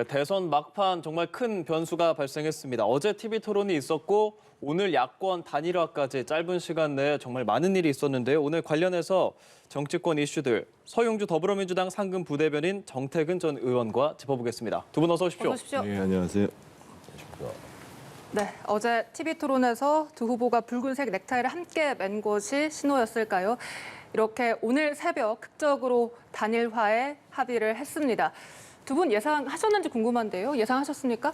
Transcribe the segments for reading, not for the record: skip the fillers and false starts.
대선 막판 정말 큰 변수가 발생했습니다. 어제 TV 토론이 있었고 오늘 야권 단일화까지 짧은 시간 내에 정말 많은 일이 있었는데요. 오늘 관련해서 정치권 이슈들 서용주 더불어민주당 상근 부대변인 정태근 전 의원과 짚어보겠습니다. 두 분 어서 오십시오. 어서 오십시오. 네, 안녕하세요. 네, 어제 TV 토론에서 두 후보가 붉은색 넥타이를 함께 맨 것이 신호였을까요? 이렇게 오늘 새벽 극적으로 단일화에 합의를 했습니다. 두 분 예상하셨는지 궁금한데요. 예상하셨습니까?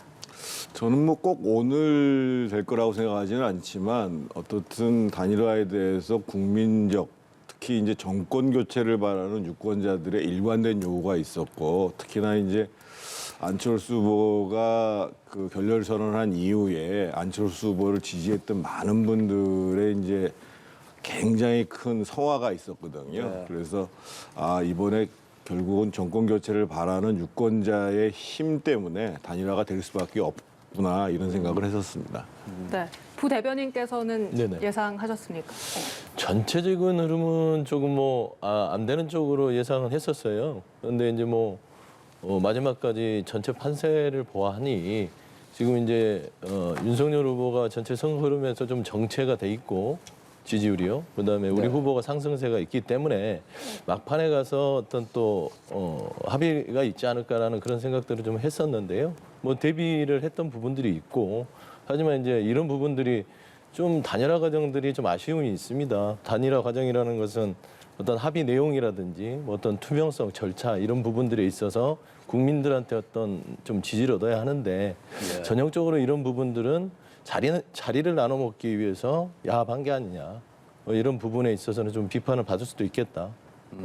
저는 뭐 꼭 오늘 될 거라고 생각하지는 않지만 어떻든 단일화에 대해서 국민적 특히 이제 정권 교체를 바라는 유권자들의 일관된 요구가 있었고 특히나 이제 안철수 후보가 그 결렬 선언한 이후에 안철수 후보를 지지했던 많은 분들의 이제 굉장히 큰 성화가 있었거든요. 네. 그래서 이번에 결국은 정권 교체를 바라는 유권자의 힘 때문에 단일화가 될 수밖에 없구나 이런 생각을 했었습니다. 네, 부대변인께서는 네네. 예상하셨습니까? 전체적인 흐름은 조금 안 되는 쪽으로 예상은 했었어요. 그런데 이제 마지막까지 전체 판세를 보아하니 지금 이제 윤석열 후보가 전체 선거 흐름에서 좀 정체가 돼 있고 지지율이요. 그다음에 우리 후보가 상승세가 있기 때문에 막판에 가서 어떤 또 합의가 있지 않을까라는 그런 생각들을 좀 했었는데요. 대비를 했던 부분들이 있고 하지만 이제 이런 부분들이 좀 단일화 과정들이 좀 아쉬움이 있습니다. 단일화 과정이라는 것은 어떤 합의 내용이라든지 어떤 투명성, 절차 이런 부분들에 있어서 국민들한테 어떤 좀 지지를 얻어야 하는데 전형적으로 이런 부분들은 자리를 나눠 먹기 위해서 야합한 게 아니냐 이런 부분에 있어서는 좀 비판을 받을 수도 있겠다.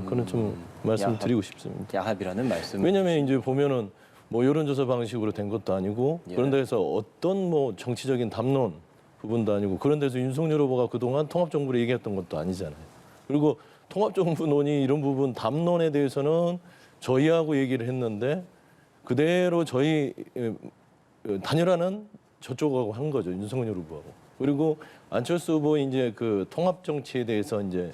그런 좀 말씀드리고 싶습니다. 야합이라는 말씀. 왜냐하면 이제 보면은 여론조사 방식으로 된 것도 아니고 그런 데서 어떤 정치적인 담론 부분도 아니고 그런 데서 윤석열 후보가 그동안 통합정부를 얘기했던 것도 아니잖아요. 그리고 통합정부 논의 이런 부분 담론에 대해서는 저희하고 얘기를 했는데 그대로 저희 단일화는 저쪽하고 한 거죠. 윤석열 후보하고. 그리고 안철수 후보 이제 그 통합 정치에 대해서 이제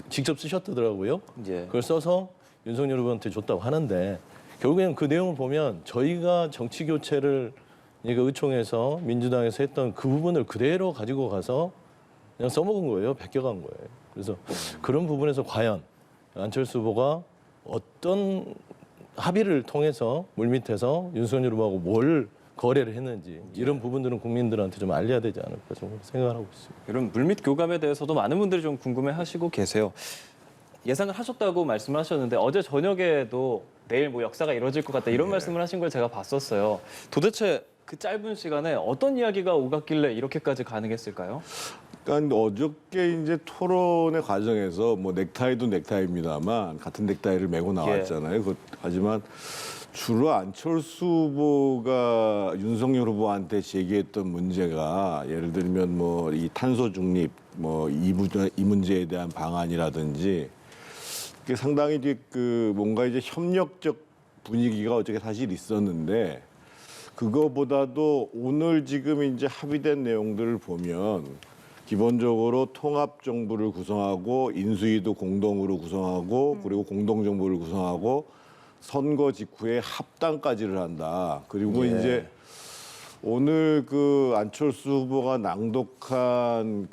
직접 쓰셨더라고요. 예. 그걸 써서 윤석열 후보한테 줬다고 하는데 결국에는 그 내용을 보면 저희가 정치 교체를 의총해서 민주당에서 했던 그 부분을 그대로 가지고 가서 그냥 써먹은 거예요. 베껴간 거예요. 그래서 그런 부분에서 과연 안철수 후보가 어떤 합의를 통해서 물밑에서 윤석열 후보하고 뭘 거래를 했는지 이런 부분들은 국민들한테 좀 알려야 되지 않을까 좀 생각을 하고 있습니다. 이런 물밑 교감에 대해서도 많은 분들이 좀 궁금해하시고 계세요. 예상을 하셨다고 말씀을 하셨는데 어제 저녁에도 내일 역사가 이루어질 것 같다 이런 말씀을 하신 걸 제가 봤었어요. 도대체 그 짧은 시간에 어떤 이야기가 오갔길래 이렇게까지 가능했을까요? 그러니까 어저께 이제 토론의 과정에서 넥타이도 넥타이입니다만 같은 넥타이를 메고 나왔잖아요. 하지만 주로 안철수 후보가 윤석열 후보한테 제기했던 문제가 예를 들면 이 탄소 중립 이 문제에 대한 방안이라든지 그게 상당히 이제 뭔가 이제 협력적 분위기가 어저께 사실 있었는데 그거보다도 오늘 지금 이제 합의된 내용들을 보면 기본적으로 통합정부를 구성하고 인수위도 공동으로 구성하고 그리고 공동정부를 구성하고 선거 직후에 합당까지를 한다. 그리고 이제 오늘 그 안철수 후보가 낭독한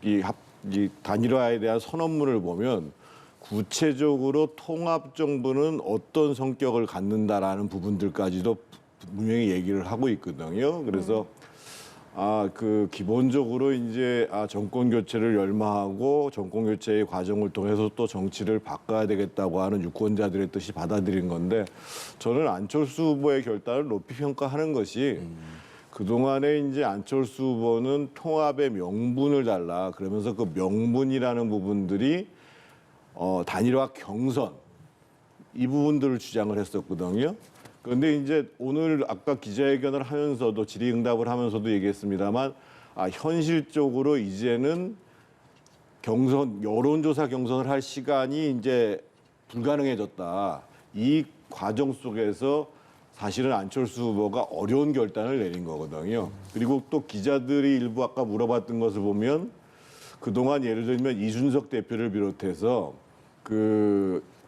이 단일화에 대한 선언문을 보면 구체적으로 통합정부는 어떤 성격을 갖는다라는 부분들까지도 분명히 얘기를 하고 있거든요. 그래서 기본적으로 이제 정권 교체를 열망하고 정권 교체의 과정을 통해서 또 정치를 바꿔야 되겠다고 하는 유권자들의 뜻이 받아들인 건데 저는 안철수 후보의 결단을 높이 평가하는 것이 그동안에 이제 안철수 후보는 통합의 명분을 달라 그러면서 그 명분이라는 부분들이 단일화 경선 이 부분들을 주장을 했었거든요. 그런데 이제 오늘 아까 기자회견을 하면서도 질의응답을 하면서도 얘기했습니다만 현실적으로 이제는 여론조사 경선을 할 시간이 이제 불가능해졌다. 이 과정 속에서 사실은 안철수 후보가 어려운 결단을 내린 거거든요. 그리고 또 기자들이 일부 아까 물어봤던 것을 보면 그동안 예를 들면 이준석 대표를 비롯해서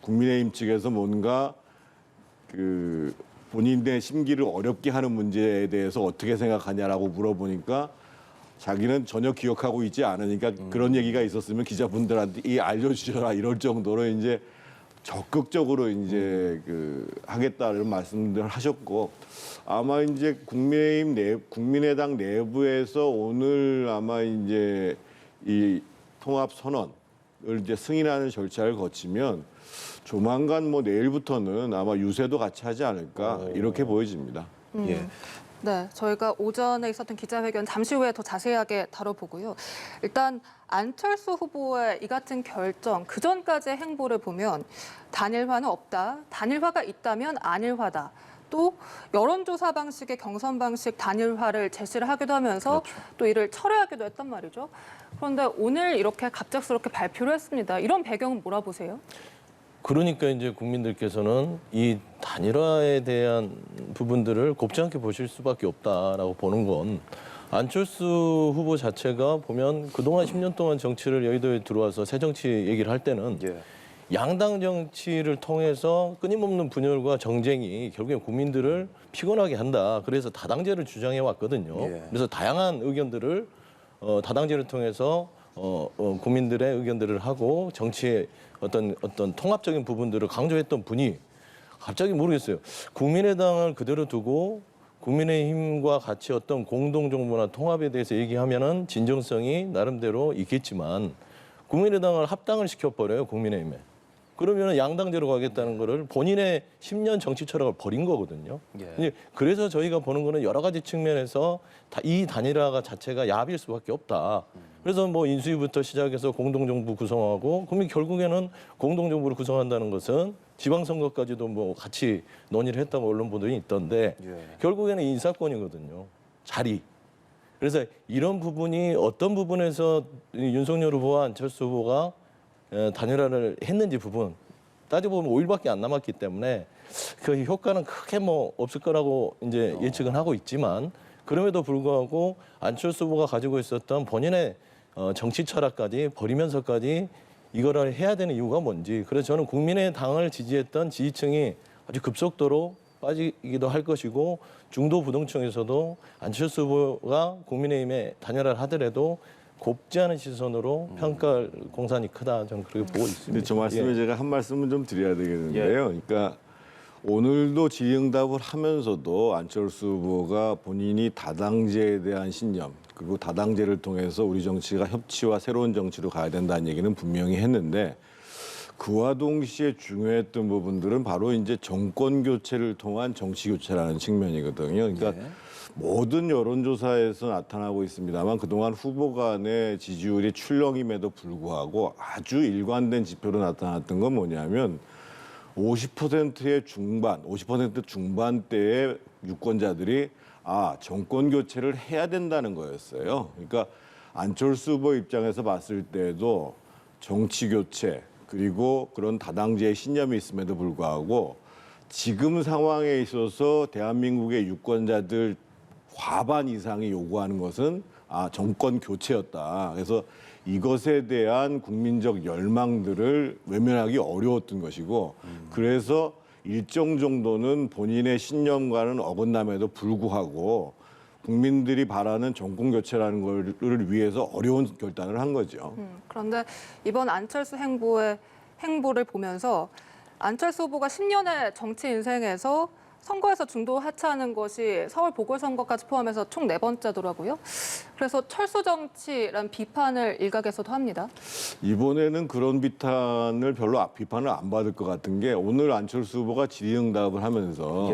국민의힘 측에서 뭔가 그 본인의 심기를 어렵게 하는 문제에 대해서 어떻게 생각하냐라고 물어보니까 자기는 전혀 기억하고 있지 않으니까 그런 얘기가 있었으면 기자분들한테 알려주셔라 이럴 정도로 이제 적극적으로 이제 그 하겠다는 말씀들을 하셨고 아마 이제 국민의당 내부에서 오늘 아마 이제 이 통합 선언을 이제 승인하는 절차를 거치면 조만간 뭐 내일부터는 아마 유세도 같이 하지 않을까 이렇게 보여집니다. 예. 네, 저희가 오전에 있었던 기자회견 잠시 후에 더 자세하게 다뤄보고요. 일단 안철수 후보의 이 같은 결정, 그 전까지의 행보를 보면 단일화는 없다, 단일화가 있다면 안일화다. 또 여론조사 방식의 경선 방식 단일화를 제시를 하기도 하면서 또 이를 철회하기도 했단 말이죠. 그런데 오늘 이렇게 갑작스럽게 발표를 했습니다. 이런 배경은 뭐라 보세요? 그러니까 이제 국민들께서는 이 단일화에 대한 부분들을 곱지 않게 보실 수밖에 없다라고 보는 건 안철수 후보 자체가 보면 그동안 10년 동안 정치를 여의도에 들어와서 새 정치 얘기를 할 때는 예. 양당 정치를 통해서 끊임없는 분열과 정쟁이 결국엔 국민들을 피곤하게 한다. 그래서 다당제를 주장해 왔거든요. 예. 그래서 다양한 의견들을 다당제를 통해서 국민들의 의견들을 하고 정치의 어떤 통합적인 부분들을 강조했던 분이 갑자기 모르겠어요. 국민의당을 그대로 두고 국민의힘과 같이 어떤 공동정부나 통합에 대해서 얘기하면은 진정성이 나름대로 있겠지만 국민의당을 합당을 시켜버려요, 국민의힘에. 그러면 양당제로 가겠다는 거를 본인의 10년 정치 철학을 버린 거거든요. 예. 이제 그래서 저희가 보는 거는 여러 가지 측면에서 이 단일화가 자체가 야비일 수밖에 없다. 그래서 뭐 인수위부터 시작해서 공동정부 구성하고 그러면 결국에는 공동정부를 구성한다는 것은 지방선거까지도 뭐 같이 논의를 했다고 언론 보도가 있던데 예. 결국에는 인사권이거든요. 자리. 그래서 이런 부분이 어떤 부분에서 윤석열 후보와 안철수 후보가 단일화를 했는지 부분 따져보면 5일밖에 안 남았기 때문에 그 효과는 크게 뭐 없을 거라고 이제 예측은 하고 있지만 그럼에도 불구하고 안철수 후보가 가지고 있었던 본인의 정치 철학까지 버리면서까지 이거를 해야 되는 이유가 뭔지 그래서 저는 국민의당을 지지했던 지지층이 아주 급속도로 빠지기도 할 것이고 중도 부동층에서도 안철수 후보가 국민의힘에 단일화를 하더라도 곱지 않은 시선으로 평가할 공산이 크다 저는 그렇게 보고 있습니다. 근데 저 말씀에 예. 제가 한 말씀은 좀 드려야 되겠는데요. 그러니까 오늘도 질의응답을 하면서도 안철수 후보가 본인이 다당제에 대한 신념 그리고 다당제를 통해서 우리 정치가 협치와 새로운 정치로 가야 된다는 얘기는 분명히 했는데 그와 동시에 중요했던 부분들은 바로 이제 정권 교체를 통한 정치 교체라는 측면이거든요. 그러니까 모든 여론조사에서 나타나고 있습니다만 그동안 후보 간의 지지율이 출렁임에도 불구하고 아주 일관된 지표로 나타났던 건 뭐냐면 50%의 중반, 50% 중반대의 유권자들이 정권 교체를 해야 된다는 거였어요. 그러니까 안철수 후보 입장에서 봤을 때도 정치 교체 그리고 그런 다당제의 신념이 있음에도 불구하고 지금 상황에 있어서 대한민국의 유권자들 과반 이상이 요구하는 것은 정권 교체였다. 그래서 이것에 대한 국민적 열망들을 외면하기 어려웠던 것이고 그래서 일정 정도는 본인의 신념과는 어긋남에도 불구하고 국민들이 바라는 정권 교체라는 것을 위해서 어려운 결단을 한 거죠. 그런데 이번 안철수 행보를 보면서 안철수 후보가 10년의 정치 인생에서 선거에서 중도 하차하는 것이 서울 보궐선거까지 포함해서 총 4번째더라고요. 그래서 철수 정치라는 비판을 일각에서도 합니다. 이번에는 그런 비판을 안 받을 것 같은 게 오늘 안철수 후보가 질의응답을 하면서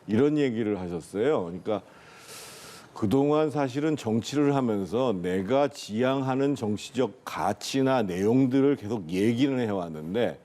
이런 얘기를 하셨어요. 그러니까 그동안 사실은 정치를 하면서 내가 지향하는 정치적 가치나 내용들을 계속 얘기는 해왔는데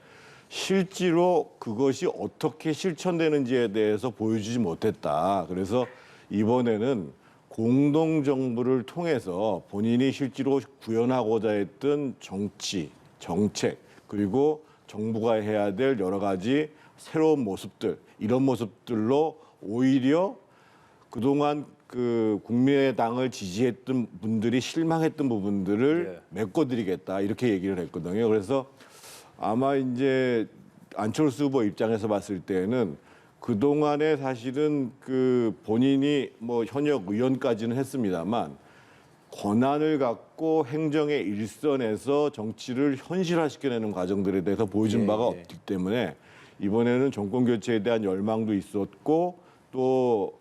실제로 그것이 어떻게 실천되는지에 대해서 보여주지 못했다. 그래서 이번에는 공동정부를 통해서 본인이 실제로 구현하고자 했던 정치, 정책, 그리고 정부가 해야 될 여러 가지 새로운 모습들, 이런 모습들로 오히려 그동안 그 국민의당을 지지했던 분들이 실망했던 부분들을 메꿔드리겠다. 이렇게 얘기를 했거든요. 그래서 아마 이제 안철수 후보 입장에서 봤을 때는 그동안에 사실은 그 본인이 뭐 현역 의원까지는 했습니다만 권한을 갖고 행정의 일선에서 정치를 현실화시켜내는 과정들에 대해서 보여준 예, 바가 예. 없기 때문에 이번에는 정권 교체에 대한 열망도 있었고 또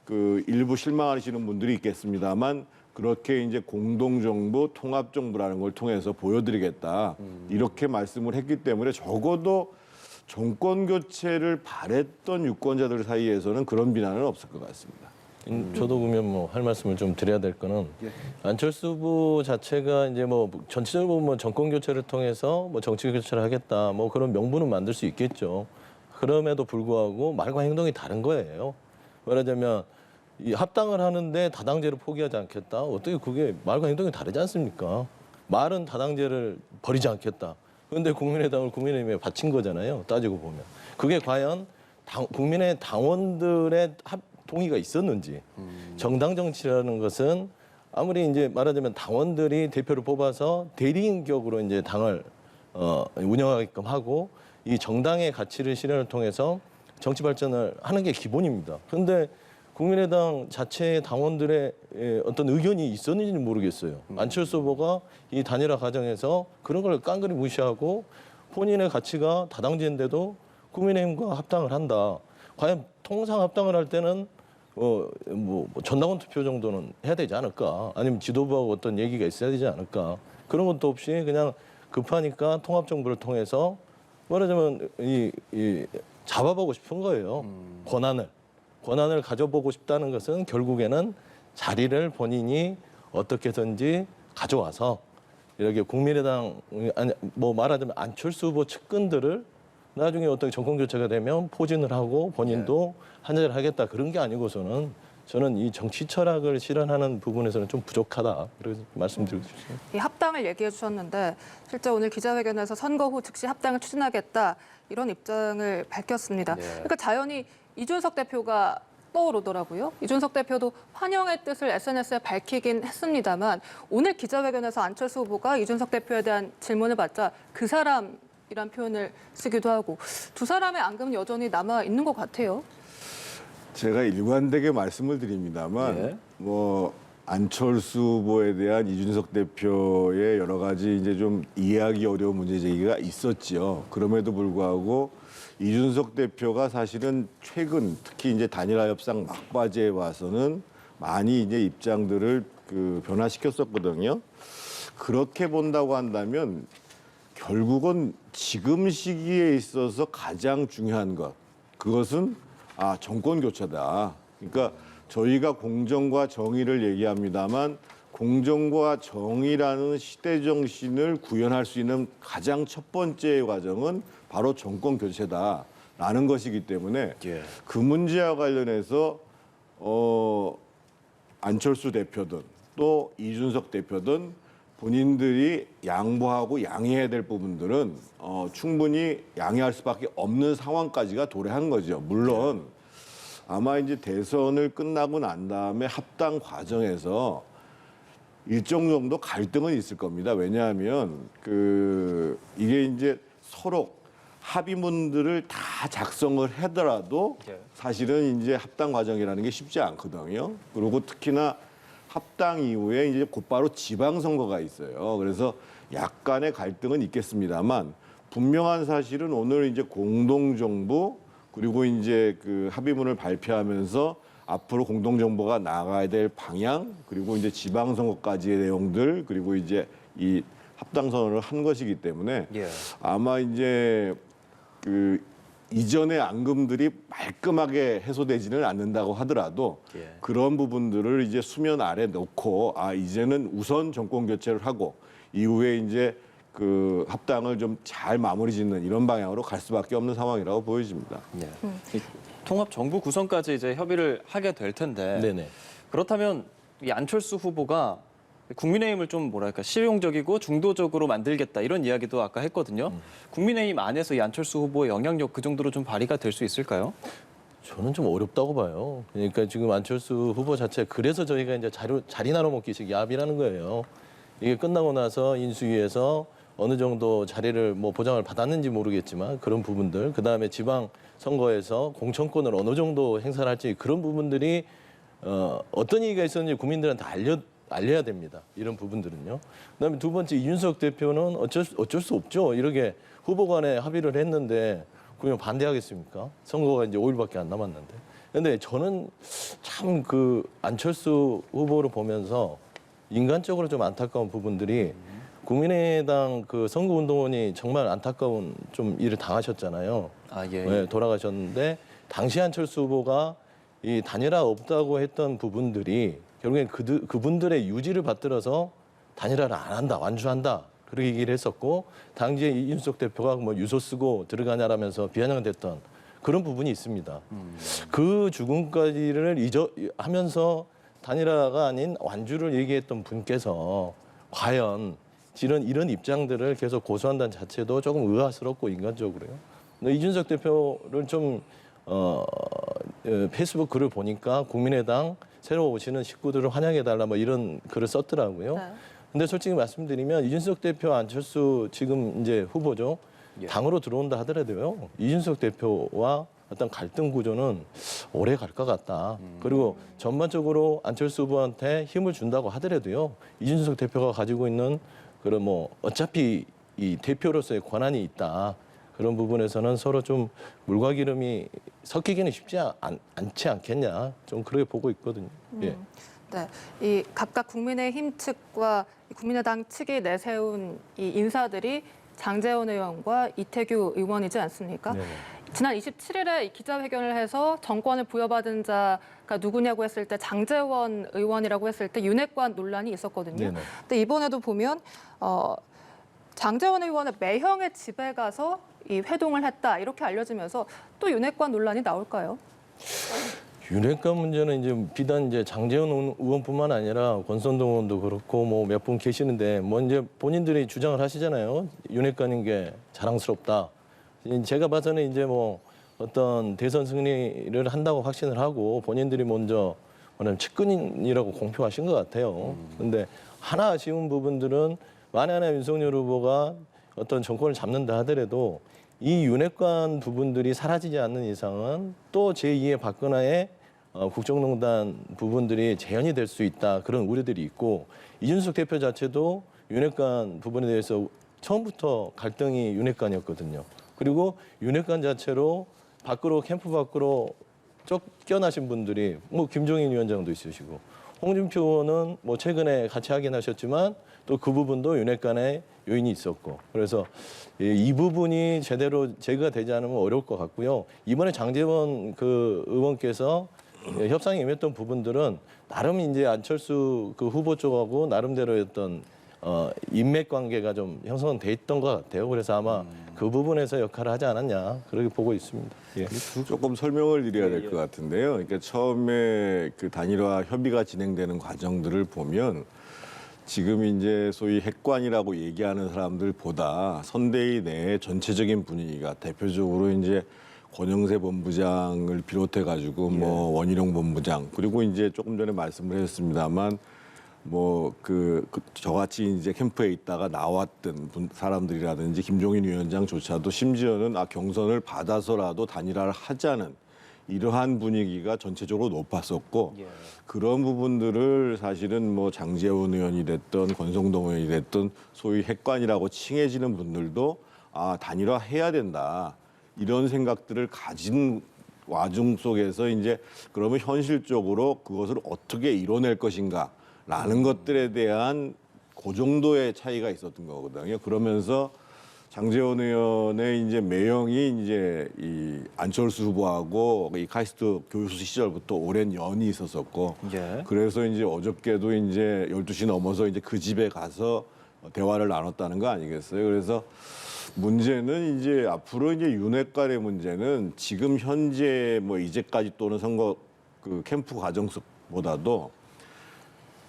그 일부 실망하시는 분들이 있겠습니다만 그렇게 이제 공동정부, 통합정부라는 걸 통해서 보여드리겠다 이렇게 말씀을 했기 때문에 적어도 정권 교체를 바랬던 유권자들 사이에서는 그런 비난은 없을 것 같습니다. 저도 그러면 뭐 할 말씀을 좀 드려야 될 거는 안철수 후보 자체가 이제 뭐 전체적으로 뭐 정권 교체를 통해서 뭐 정치 교체를 하겠다 뭐 그런 명분은 만들 수 있겠죠. 그럼에도 불구하고 말과 행동이 다른 거예요. 말하자면 이 합당을 하는데 다당제를 포기하지 않겠다. 어떻게 그게 말과 행동이 다르지 않습니까? 말은 다당제를 버리지 않겠다. 그런데 국민의당을 국민의힘에 바친 거잖아요. 따지고 보면. 그게 과연 국민의 당원들의 동의가 있었는지. 정당 정치라는 것은 아무리 이제 말하자면 당원들이 대표를 뽑아서 대리인격으로 이제 당을 운영하게끔 하고 이 정당의 가치를 실현을 통해서 정치 발전을 하는 게 기본입니다. 그런데 국민의당 자체의 당원들의 어떤 의견이 있었는지는 모르겠어요. 안철수 후보가 이 단일화 과정에서 그런 걸 깡그리 무시하고 본인의 가치가 다당제인데도 국민의힘과 합당을 한다. 과연 통상 합당을 할 때는 전당원 투표 정도는 해야 되지 않을까? 아니면 지도부하고 어떤 얘기가 있어야 되지 않을까? 그런 것도 없이 그냥 급하니까 통합정부를 통해서 말하자면 이 잡아보고 싶은 거예요. 권한을 가져보고 싶다는 것은 결국에는 자리를 본인이 어떻게든지 가져와서 이렇게 국민의당 아니 뭐 말하자면 안철수 후보 측근들을 나중에 어떤 정권 교체가 되면 포진을 하고 본인도 한자를 하겠다 그런 게 아니고서는 저는 이 정치 철학을 실현하는 부분에서는 좀 부족하다 그렇게 말씀드리고 싶습니다. 이 합당을 얘기해 주셨는데 실제 오늘 기자회견에서 선거 후 즉시 합당을 추진하겠다 이런 입장을 밝혔습니다. 그러니까 자연히 이준석 대표가 떠오르더라고요. 이준석 대표도 환영의 뜻을 SNS에 밝히긴 했습니다만 오늘 기자회견에서 안철수 후보가 이준석 대표에 대한 질문을 받자 그 사람이란 표현을 쓰기도 하고 두 사람의 앙금은 여전히 남아 있는 것 같아요. 제가 일관되게 말씀을 드립니다만 뭐 안철수 후보에 대한 이준석 대표의 여러 가지 이제 좀 이해하기 어려운 문제 제기가 있었지요. 그럼에도 불구하고 이준석 대표가 사실은 최근 특히 이제 단일화 협상 막바지에 와서는 많이 이제 입장들을 변화시켰었거든요. 그렇게 본다고 한다면 결국은 지금 시기에 있어서 가장 중요한 것 그것은 정권 교체다. 그러니까 저희가 공정과 정의를 얘기합니다만 공정과 정의라는 시대 정신을 구현할 수 있는 가장 첫 번째 과정은 바로 정권 교체다라는 것이기 때문에 그 문제와 관련해서 안철수 대표든 또 이준석 대표든 본인들이 양보하고 양해해야 될 부분들은 충분히 양해할 수밖에 없는 상황까지가 도래한 거죠. 물론 아마 이제 대선을 끝나고 난 다음에 합당 과정에서 일정 정도 갈등은 있을 겁니다. 왜냐하면 이게 이제 서로 합의문들을 다 작성을 하더라도 사실은 이제 합당 과정이라는 게 쉽지 않거든요. 그리고 특히나 합당 이후에 이제 곧바로 지방선거가 있어요. 그래서 약간의 갈등은 있겠습니다만 분명한 사실은 오늘 이제 공동정부 그리고 이제 합의문을 발표하면서 앞으로 공동정부가 나가야 될 방향 그리고 이제 지방선거까지의 내용들 그리고 이제 이 합당 선언을 한 것이기 때문에 아마 이제 이전의 앙금들이 말끔하게 해소되지는 않는다고 하더라도 그런 부분들을 이제 수면 아래 놓고 이제는 우선 정권 교체를 하고 이후에 이제 합당을 좀 잘 마무리 짓는 이런 방향으로 갈 수밖에 없는 상황이라고 보여집니다. 통합 정부 구성까지 이제 협의를 하게 될 텐데 그렇다면 이 안철수 후보가 국민의힘을 좀 뭐랄까 실용적이고 중도적으로 만들겠다 이런 이야기도 아까 했거든요. 국민의힘 안에서 이 안철수 후보의 영향력 그 정도로 좀 발휘가 될 수 있을까요? 저는 좀 어렵다고 봐요. 그러니까 지금 안철수 후보 자체 그래서 저희가 이제 자리 나눠 먹기식 야합이라는 거예요. 이게 끝나고 나서 인수위에서 어느 정도 자리를 뭐 보장을 받았는지 모르겠지만 그런 부분들, 그 다음에 지방 선거에서 공천권을 어느 정도 행사를 할지 그런 부분들이 어떤 얘기가 있었는지 국민들한테 알려야 됩니다. 이런 부분들은요. 그다음에 두 번째 이준석 대표는 어쩔 수 없죠. 이렇게 후보 간에 합의를 했는데 그러면 반대하겠습니까? 선거가 이제 5일밖에 안 남았는데. 근데 저는 참 그 안철수 후보를 보면서 인간적으로 좀 안타까운 부분들이 국민의당 그 선거운동원이 정말 안타까운 좀 일을 당하셨잖아요. 예. 네, 돌아가셨는데 당시 안철수 후보가 이 단일화 없다고 했던 부분들이 결국엔 그분들의 유지를 받들어서 단일화를 안 한다, 완주한다. 그렇게 얘기를 했었고 당시에 이준석 대표가 뭐 유서 쓰고 들어가냐라면서 비아냥됐던 그런 부분이 있습니다. 그 죽음까지를 하면서 단일화가 아닌 완주를 얘기했던 분께서 과연 이런 입장들을 계속 고수한다는 자체도 조금 의아스럽고 인간적으로요. 근데 이준석 대표를 좀 페이스북 글을 보니까 국민의당 새로 오시는 식구들을 환영해달라 뭐 이런 글을 썼더라고요. 네. 근데 솔직히 말씀드리면 이준석 대표 안철수 지금 이제 후보죠. 당으로 들어온다 하더라도요. 이준석 대표와 어떤 갈등 구조는 오래 갈 것 같다. 그리고 전반적으로 안철수 후보한테 힘을 준다고 하더라도요. 이준석 대표가 가지고 있는 그런 뭐 어차피 이 대표로서의 권한이 있다. 그런 부분에서는 서로 좀 물과 기름이 섞이기는 쉽지 않지 않겠냐. 좀 그렇게 보고 있거든요. 예. 네, 이 각각 국민의힘 측과 국민의당 측이 내세운 이 인사들이 장제원 의원과 이태규 의원이지 않습니까? 네. 지난 27일에 기자회견을 해서 정권을 부여받은 자가 누구냐고 했을 때 장제원 의원이라고 했을 때 윤핵관 논란이 있었거든요. 네네. 근데 이번에도 보면 장제원 의원의 매형의 집에 가서 이 회동을 했다 이렇게 알려지면서 또 윤핵관 논란이 나올까요? 윤핵관 문제는 이제 비단 이제 장제원 의원뿐만 아니라 권선동 의원도 그렇고 뭐 몇 분 계시는데 뭐 이제 본인들이 주장을 하시잖아요. 윤핵관인 게 자랑스럽다. 제가 봐서는 이제 뭐 어떤 대선 승리를 한다고 확신을 하고 본인들이 먼저 뭐냐면 측근이라고 공표하신 것 같아요. 근데 하나 아쉬운 부분들은 만약에 윤석열 후보가 어떤 정권을 잡는다 하더라도 이 윤핵관 부분들이 사라지지 않는 이상은 또 제2의 박근혜의 국정농단 부분들이 재현이 될 수 있다. 그런 우려들이 있고 이준석 대표 자체도 윤핵관 부분에 대해서 처음부터 갈등이 윤핵관이었거든요. 그리고 윤핵관 자체로 캠프 밖으로 쫓겨나신 분들이 뭐 김종인 위원장도 있으시고 홍준표 의원은 뭐 최근에 같이 하긴 하셨지만 또 그 부분도 윤핵관의 요인이 있었고 그래서 이 부분이 제대로 제거가 되지 않으면 어려울 것 같고요. 이번에 장제원 그 의원께서 협상에 임했던 부분들은 나름 이제 안철수 그 후보 쪽하고 나름대로의 어떤 인맥 관계가 좀 형성돼 있던 것 같아요. 그래서 아마 그 부분에서 역할을 하지 않았냐 그렇게 보고 있습니다. 예. 조금 설명을 드려야 될 것 같은데요. 그러니까 처음에 그 단일화 협의가 진행되는 과정들을 보면 지금 이제 소위 핵관이라고 얘기하는 사람들보다 선대위 내의 전체적인 분위기가 대표적으로 이제 권영세 본부장을 비롯해 가지고 뭐 원희룡 본부장 그리고 이제 조금 전에 말씀을 했습니다만 뭐 저같이 이제 캠프에 있다가 나왔던 사람들이라든지 김종인 위원장조차도 심지어는 경선을 받아서라도 단일화를 하자는 이러한 분위기가 전체적으로 높았었고 그런 부분들을 사실은 뭐 장제원 의원이 됐든 권성동 의원이 됐든 소위 핵관이라고 칭해지는 분들도 단일화 해야 된다 이런 생각들을 가진 와중 속에서 이제 그러면 현실적으로 그것을 어떻게 이뤄낼 것인가라는 것들에 대한 그 정도의 차이가 있었던 거거든요. 그러면서 장제원 의원의 이제 매형이 이제 이 안철수 후보하고 이 카이스트 교수 시절부터 오랜 연이 있었었고, 그래서 이제 어저께도 이제 12시 넘어서 이제 그 집에 가서 대화를 나눴다는 거 아니겠어요? 그래서 문제는 이제 앞으로 이제 윤핵관의 문제는 지금 현재 뭐 이제까지 또는 선거 그 캠프 과정보다도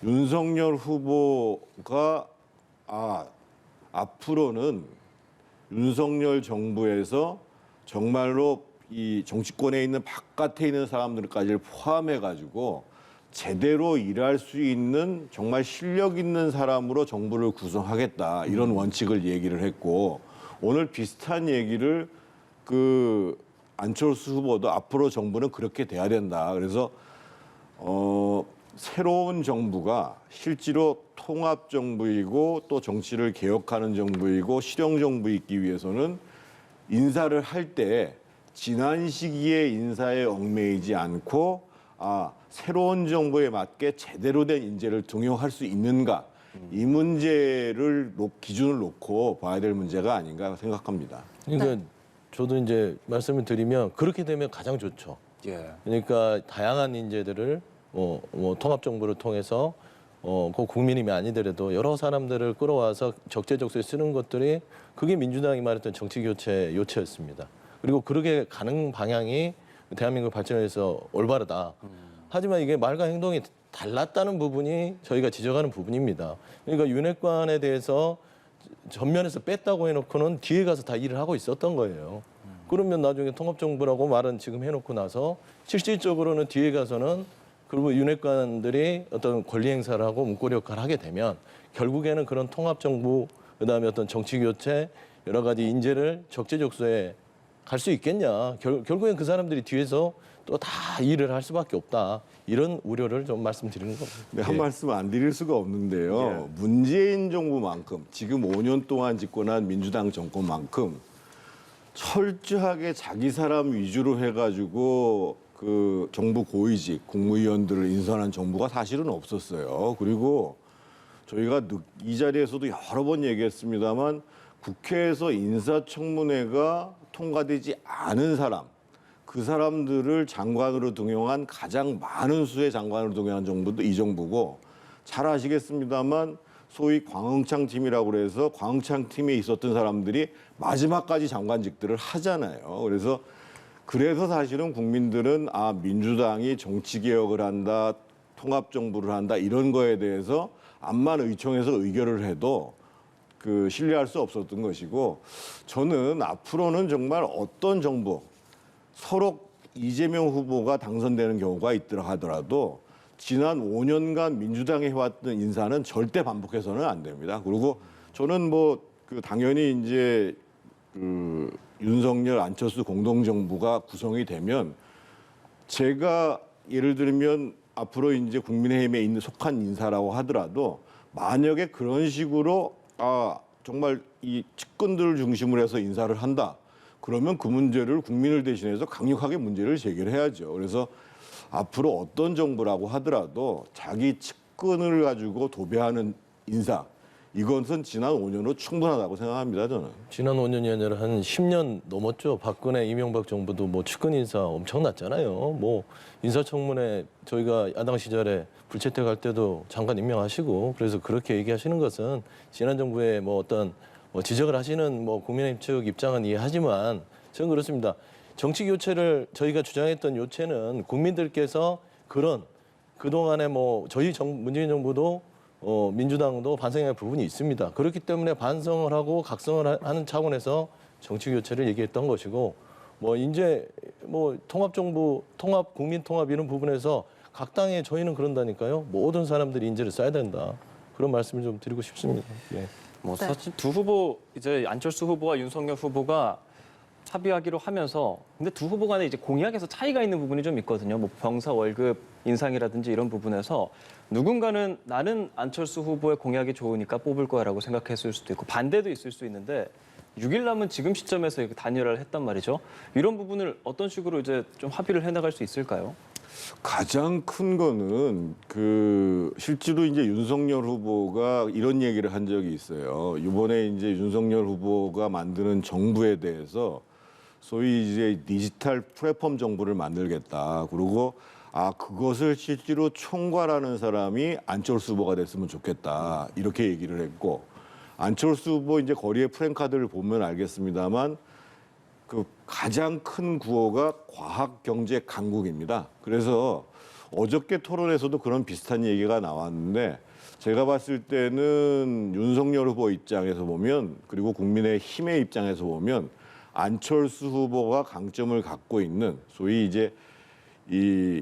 윤석열 후보가 앞으로는 윤석열 정부에서 정말로 이 정치권에 있는 바깥에 있는 사람들까지를 포함해 가지고 제대로 일할 수 있는 정말 실력 있는 사람으로 정부를 구성하겠다 이런 원칙을 얘기를 했고 오늘 비슷한 얘기를 그 안철수 후보도 앞으로 정부는 그렇게 돼야 된다. 그래서 새로운 정부가 실제로 통합 정부이고 또 정치를 개혁하는 정부이고 실용 정부이기 위해서는 인사를 할 때 지난 시기의 인사에 얽매이지 않고 새로운 정부에 맞게 제대로 된 인재를 등용할 수 있는가 이 문제를 기준을 놓고 봐야 될 문제가 아닌가 생각합니다. 그러니까 저도 이제 말씀을 드리면 그렇게 되면 가장 좋죠. 예. 그러니까 다양한 인재들을 통합 정부를 통해서 그 국민임이 아니더라도 여러 사람들을 끌어와서 적재적소에 쓰는 것들이 그게 민주당이 말했던 정치 교체 요체였습니다. 그리고 그렇게 가는 방향이 대한민국 발전에서 올바르다. 하지만 이게 말과 행동이 달랐다는 부분이 저희가 지적하는 부분입니다. 그러니까 윤핵관에 대해서 전면에서 뺐다고 해놓고는 뒤에 가서 다 일을 하고 있었던 거예요. 그러면 나중에 통합정부라고 말은 지금 해놓고 나서 실질적으로는 뒤에 가서는 그리고 윤핵관들이 어떤 권리 행사를 하고 문고리 역할을 하게 되면 결국에는 그런 통합정부 그다음에 어떤 정치교체 여러 가지 인재를 적재적소에 갈 수 있겠냐. 결국엔 그 사람들이 뒤에서 또 다 일을 할 수밖에 없다. 이런 우려를 좀 말씀드리는 겁니다. 네, 한 말씀 안 드릴 수가 없는데요. 문재인 정부만큼 지금 5년 동안 집권한 민주당 정권만큼 철저하게 자기 사람 위주로 해가지고 그 정부 고위직 국무위원들을 인선한 정부가 사실은 없었어요. 그리고 저희가 이 자리에서도 여러 번 얘기했습니다만 국회에서 인사청문회가 통과되지 않은 사람, 그 사람들을 장관으로 등용한 가장 많은 수의 장관으로 등용한 정부도 이 정부고 잘 아시겠습니다만 소위 광흥창 팀이라고 그래서 광흥창 팀에 있었던 사람들이 마지막까지 장관직들을 하잖아요. 그래서 사실은 국민들은 민주당이 정치 개혁을 한다, 통합 정부를 한다 이런 거에 대해서 암만 의총에서 의결을 해도 신뢰할 수 없었던 것이고 저는 앞으로는 정말 어떤 정부 서로 이재명 후보가 당선되는 경우가 있더라 하더라도 지난 5년간 민주당이 해왔던 인사는 절대 반복해서는 안 됩니다. 그리고 저는 당연히 이제 윤석열, 안철수 공동정부가 구성이 되면 제가 예를 들면 앞으로 이제 국민의힘에 속한 인사라고 하더라도 만약에 그런 식으로 정말 이 측근들을 중심으로 해서 인사를 한다. 그러면 그 문제를 국민을 대신해서 강력하게 문제를 제기를 해야죠. 그래서 앞으로 어떤 정부라고 하더라도 자기 측근을 가지고 도배하는 인사 이것은 지난 5년으로 충분하다고 생각합니다. 저는. 지난 5년이 아니라 한 10년 넘었죠. 박근혜, 이명박 정부도 측근 인사 엄청났잖아요. 인사청문회 저희가 야당 시절에 불채택할 때도 장관 임명하시고 그래서 그렇게 얘기하시는 것은 지난 정부의 어떤 지적을 하시는 국민의힘 측 입장은 이해하지만 저는 그렇습니다. 정치 교체를 저희가 주장했던 요체는 국민들께서 그동안에 저희 문재인 정부도 민주당도 반성해야 할 부분이 있습니다. 그렇기 때문에 반성을 하고 각성을 하는 차원에서 정치 교체를 얘기했던 것이고 이제 통합정부, 국민 통합 이런 부분에서 각 당에 저희는 그런다니까요. 모든 사람들이 인재를 써야 된다. 그런 말씀을 좀 드리고 싶습니다. 예. 사실 두 후보 이제 안철수 후보와 윤석열 후보가 합의하기로 하면서 근데 두 후보 간에 이제 공약에서 차이가 있는 부분이 좀 있거든요. 병사 월급 인상이라든지 이런 부분에서 누군가는 나는 안철수 후보의 공약이 좋으니까 뽑을 거야라고 생각했을 수도 있고 반대도 있을 수 있는데 6일 남은 지금 시점에서 이렇게 단일화를 했단 말이죠. 이런 부분을 어떤 식으로 이제 좀 합의를 해나갈 수 있을까요? 가장 큰 거는 실제로 이제 윤석열 후보가 이런 얘기를 한 적이 있어요. 이번에 이제 윤석열 후보가 만드는 정부에 대해서 소위 이제 디지털 플랫폼 정부를 만들겠다. 그리고 그것을 실제로 총괄하는 사람이 안철수 후보가 됐으면 좋겠다. 이렇게 얘기를 했고 안철수 후보 이제 거리의 프랜카드를 보면 알겠습니다만 가장 큰 구호가 과학 경제 강국입니다. 그래서 어저께 토론에서도 그런 비슷한 얘기가 나왔는데 제가 봤을 때는 윤석열 후보 입장에서 보면 그리고 국민의힘의 입장에서 보면 안철수 후보가 강점을 갖고 있는 소위 이제 이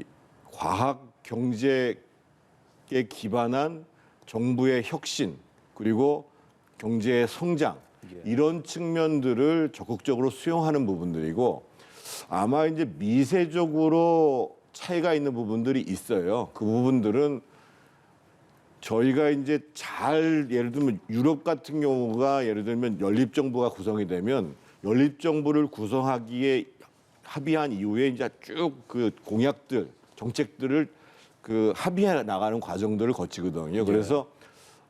과학 경제에 기반한 정부의 혁신 그리고 경제의 성장 이런 측면들을 적극적으로 수용하는 부분들이고 아마 이제 미세적으로 차이가 있는 부분들이 있어요. 그 부분들은 저희가 이제 잘 예를 들면 유럽 같은 경우가 예를 들면 연립정부가 구성이 되면 연립정부를 구성하기에 합의한 이후에 이제 쭉 그 공약들, 정책들을 그 합의해 나가는 과정들을 거치거든요. 그래서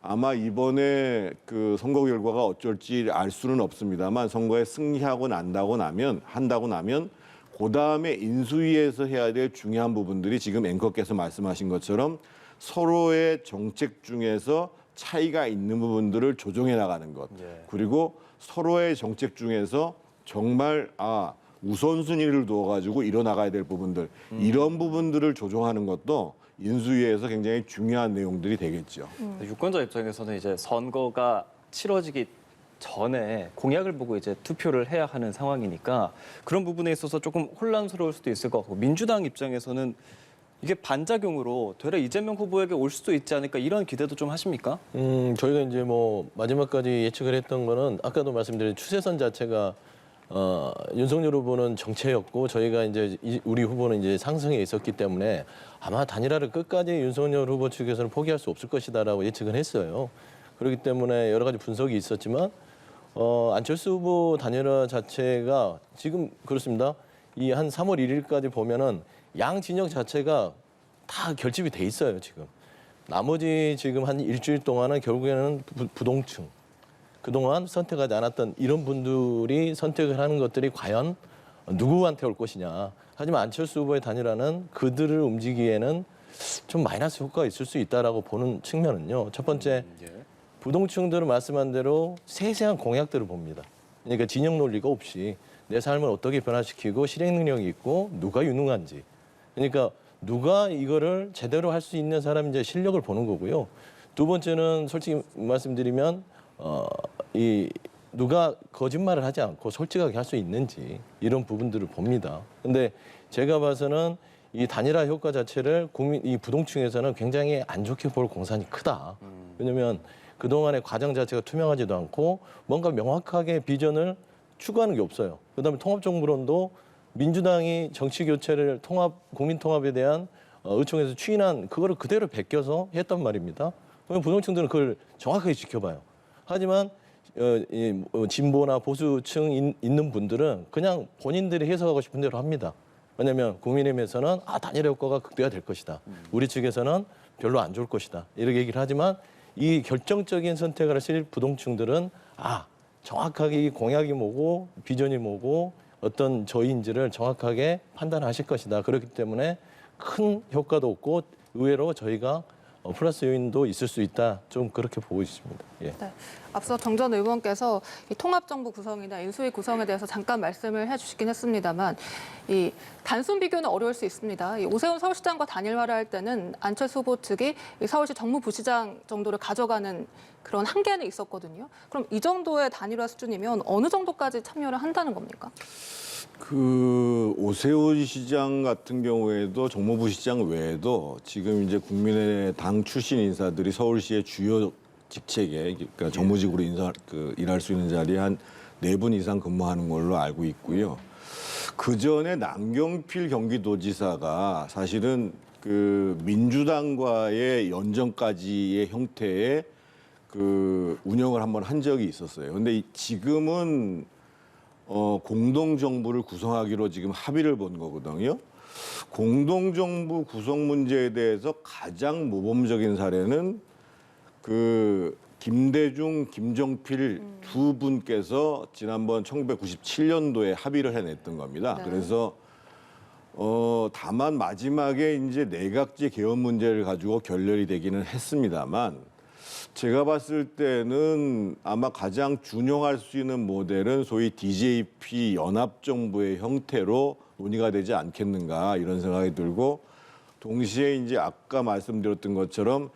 아마 이번에 그 선거 결과가 어쩔지 알 수는 없습니다만 선거에 승리하고 한다고 나면 그 다음에 인수위에서 해야 될 중요한 부분들이 지금 앵커께서 말씀하신 것처럼 서로의 정책 중에서 차이가 있는 부분들을 조정해 나가는 것. 그리고 서로의 정책 중에서 정말 우선순위를 두어가지고 이뤄나가야 될 부분들 이런 부분들을 조정하는 것도 인수위에서 굉장히 중요한 내용들이 되겠죠. 유권자 입장에서는 이제 선거가 치러지기 전에 공약을 보고 이제 투표를 해야 하는 상황이니까 그런 부분에 있어서 조금 혼란스러울 수도 있을 것 같고 민주당 입장에서는 이게 반작용으로 되려 이재명 후보에게 올 수도 있지 않을까 이런 기대도 좀 하십니까? 저희가 이제 뭐 마지막까지 예측을 했던 거는 아까도 말씀드린 추세선 자체가 윤석열 후보는 정체였고 저희가 이제 우리 후보는 이제 상승에 있었기 때문에 아마 단일화를 끝까지 윤석열 후보 측에서는 포기할 수 없을 것이다라고 예측을 했어요. 그렇기 때문에 여러 가지 분석이 있었지만 안철수 후보 단일화 자체가 지금 그렇습니다. 이 한 3월 1일까지 보면은 양 진영 자체가 다 결집이 돼 있어요, 지금. 나머지 지금 한 일주일 동안은 결국에는 부동층. 그동안 선택하지 않았던 이런 분들이 선택을 하는 것들이 과연 누구한테 올 것이냐. 하지만 안철수 후보의 단일화는 그들을 움직이기에는 좀 마이너스 효과가 있을 수 있다라고 보는 측면은요. 첫 번째, 부동층들은 말씀한 대로 세세한 공약들을 봅니다. 그러니까 진영 논리가 없이 내 삶을 어떻게 변화시키고 실행 능력이 있고 누가 유능한지. 그러니까 누가 이거를 제대로 할 수 있는 사람이 이제 실력을 보는 거고요. 두 번째는 솔직히 말씀드리면 이 누가 거짓말을 하지 않고 솔직하게 할 수 있는지 이런 부분들을 봅니다. 근데 제가 봐서는 이 단일화 효과 자체를 이 부동층에서는 굉장히 안 좋게 볼 공산이 크다. 왜냐하면 그동안의 과정 자체가 투명하지도 않고 뭔가 명확하게 비전을 추구하는 게 없어요. 그다음에 통합정부론도 민주당이 정치교체를 국민 통합에 대한 의총에서 추인한 그거를 그대로 베껴서 했단 말입니다. 그러면 부동층들은 그걸 정확하게 지켜봐요. 하지만 진보나 보수층 있는 분들은 그냥 본인들이 해석하고 싶은 대로 합니다. 왜냐하면 국민의힘에서는 단일화 효과가 극대화될 것이다. 우리 측에서는 별로 안 좋을 것이다. 이렇게 얘기를 하지만 이 결정적인 선택을 하실 부동층들은 정확하게 이 공약이 뭐고 비전이 뭐고 어떤 저희인지를 정확하게 판단하실 것이다. 그렇기 때문에 큰 효과도 없고 의외로 저희가 플러스 요인도 있을 수 있다. 좀 그렇게 보고 있습니다. 예. 네. 앞서 정 전 의원께서 이 통합정부 구성이나 인수위 구성에 대해서 잠깐 말씀을 해주시긴 했습니다만 이 단순 비교는 어려울 수 있습니다. 이 오세훈 서울시장과 단일화를 할 때는 안철수 후보 측이 이 서울시 정무부시장 정도를 가져가는 그런 한계는 있었거든요. 그럼 이 정도의 단일화 수준이면 어느 정도까지 참여를 한다는 겁니까? 그 오세훈 시장 같은 경우에도 정무부 시장 외에도 지금 이제 국민의당 출신 인사들이 서울시의 주요 직책에 그러니까 정무직으로 일할 수 있는 자리에 한 4분 이상 근무하는 걸로 알고 있고요. 그 전에 남경필 경기도지사가 사실은 그 민주당과의 연정까지의 형태의 그 운영을 한번 한 적이 있었어요. 근데 지금은 공동정부를 구성하기로 지금 합의를 본 거거든요. 공동정부 구성 문제에 대해서 가장 모범적인 사례는 그 김대중, 김정필 두 분께서 지난번 1997년도에 합의를 해냈던 겁니다. 네. 그래서 다만 마지막에 이제 내각제 개헌 문제를 가지고 결렬이 되기는 했습니다만 제가 봤을 때는 아마 가장 준용할 수 있는 모델은 소위 DJP 연합정부의 형태로 논의가 되지 않겠는가 이런 생각이 들고 동시에 이제 아까 말씀드렸던 것처럼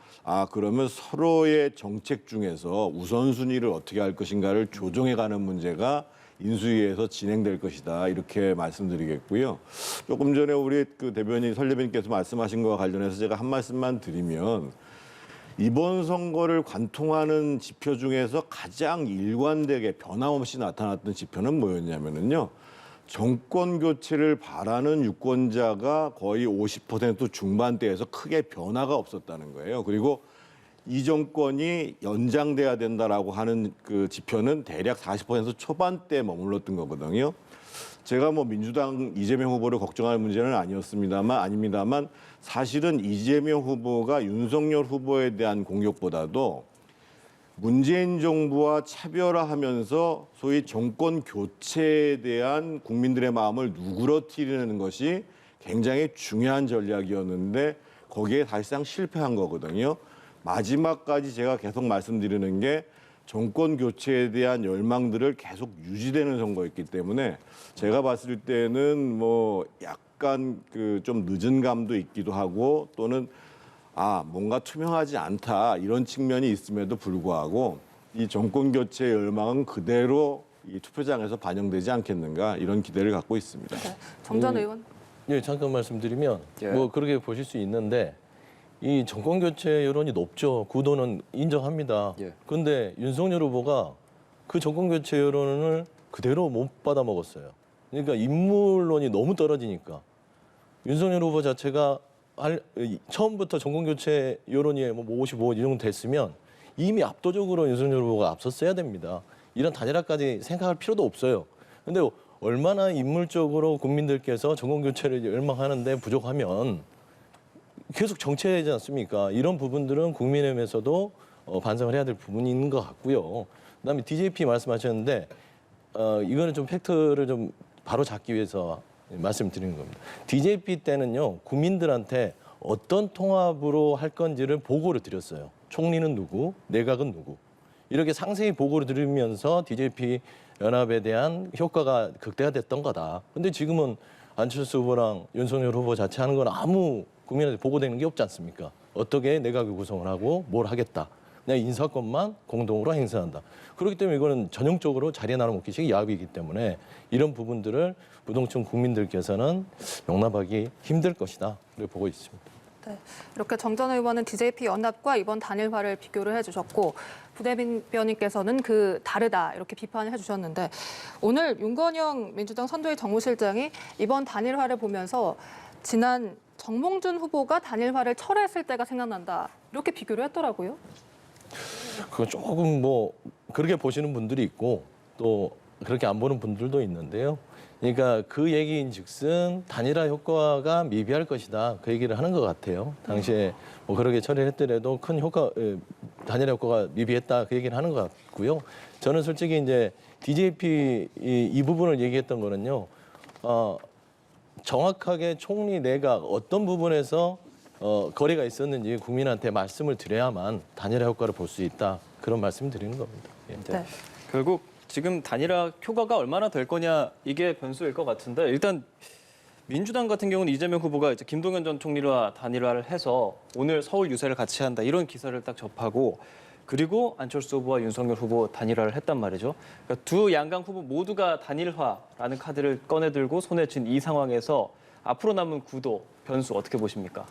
그러면 서로의 정책 중에서 우선순위를 어떻게 할 것인가를 조정해가는 문제가 인수위에서 진행될 것이다 이렇게 말씀드리겠고요. 조금 전에 우리 그 대변인 설 대변인께서 말씀하신 것과 관련해서 제가 한 말씀만 드리면 이번 선거를 관통하는 지표 중에서 가장 일관되게 변함없이 나타났던 지표는 뭐였냐면요. 정권 교체를 바라는 유권자가 거의 50% 중반대에서 크게 변화가 없었다는 거예요. 그리고 이 정권이 연장돼야 된다라고 하는 그 지표는 대략 40% 초반대에 머물렀던 거거든요. 제가 뭐 민주당 이재명 후보를 걱정할 문제는 아닙니다만 사실은 이재명 후보가 윤석열 후보에 대한 공격보다도 문재인 정부와 차별화하면서 소위 정권 교체에 대한 국민들의 마음을 누그러뜨리는 것이 굉장히 중요한 전략이었는데 거기에 사실상 실패한 거거든요. 마지막까지 제가 계속 말씀드리는 게 정권 교체에 대한 열망들을 계속 유지되는 선거였기 때문에 제가 봤을 때는 뭐 약간 그 좀 늦은 감도 있기도 하고 또는 뭔가 투명하지 않다 이런 측면이 있음에도 불구하고 이 정권 교체의 열망은 그대로 이 투표장에서 반영되지 않겠는가 이런 기대를 갖고 있습니다. 네. 정전 의원. 예, 잠깐 말씀드리면 예. 뭐 그렇게 보실 수 있는데 이 정권 교체 여론이 높죠. 구도는 인정합니다. 예. 그런데 윤석열 후보가 그 정권 교체 여론을 그대로 못 받아 먹었어요. 그러니까 인물론이 너무 떨어지니까 윤석열 후보 자체가 처음부터 정권 교체 여론이 뭐 55 이 정도 됐으면 이미 압도적으로 윤석열 후보가 앞섰어야 됩니다. 이런 단일화까지 생각할 필요도 없어요. 그런데 얼마나 인물적으로 국민들께서 정권 교체를 열망하는데 부족하면 계속 정체하지 않습니까? 이런 부분들은 국민의힘에서도 반성을 해야 될 부분이 있는 것 같고요. 그다음에 DJP 말씀하셨는데 이거는 좀 팩트를 좀 바로 잡기 위해서 말씀드리는 겁니다. DJP 때는요 국민들한테 어떤 통합으로 할 건지를 보고를 드렸어요. 총리는 누구, 내각은 누구 이렇게 상세히 보고를 드리면서 DJP 연합에 대한 효과가 극대화됐던 거다. 근데 지금은 안철수 후보랑 윤석열 후보 자체 하는 건 아무 국민한테 보고되는 게 없지 않습니까? 어떻게 내각을 구성을 하고 뭘 하겠다. 그냥 인사권만 공동으로 행사한다. 그렇기 때문에 이거는 전형적으로 자리에 나눠먹기식 야합이기 때문에 이런 부분들을 부동층 국민들께서는 용납하기 힘들 것이다. 그렇게 보고 있습니다. 네. 이렇게 정전 의원은 DJP 연합과 이번 단일화를 비교를 해주셨고 부대변인께서는 그 다르다 이렇게 비판을 해주셨는데 오늘 윤건영 민주당 선도위 정무실장이 이번 단일화를 보면서 지난 정몽준 후보가 단일화를 철회했을 때가 생각난다 이렇게 비교를 했더라고요. 그거 조금 뭐 그렇게 보시는 분들이 있고 또 그렇게 안 보는 분들도 있는데요. 그러니까 그 얘기인즉슨 단일화 효과가 미비할 것이다. 그 얘기를 하는 것 같아요. 당시에 뭐 그렇게 처리했더라도 큰 단일화 효과가 미비했다. 그 얘기를 하는 것 같고요. 저는 솔직히 이제 DJP 이 부분을 얘기했던 거는요. 정확하게 총리 내각 어떤 부분에서 거래가 있었는지 국민한테 말씀을 드려야만 단일화 효과를 볼 수 있다. 그런 말씀 드리는 겁니다. 예. 네. 결국 지금 단일화 효과가 얼마나 될 거냐 이게 변수일 것 같은데 일단 민주당 같은 경우는 이재명 후보가 이제 김동연 전 총리와 단일화를 해서 오늘 서울 유세를 같이 한다 이런 기사를 딱 접하고 그리고 안철수 후보와 윤석열 후보 단일화를 했단 말이죠. 그러니까 두 양강 후보 모두가 단일화라는 카드를 꺼내들고 손에 쥔 이 상황에서 앞으로 남은 구도 변수 어떻게 보십니까?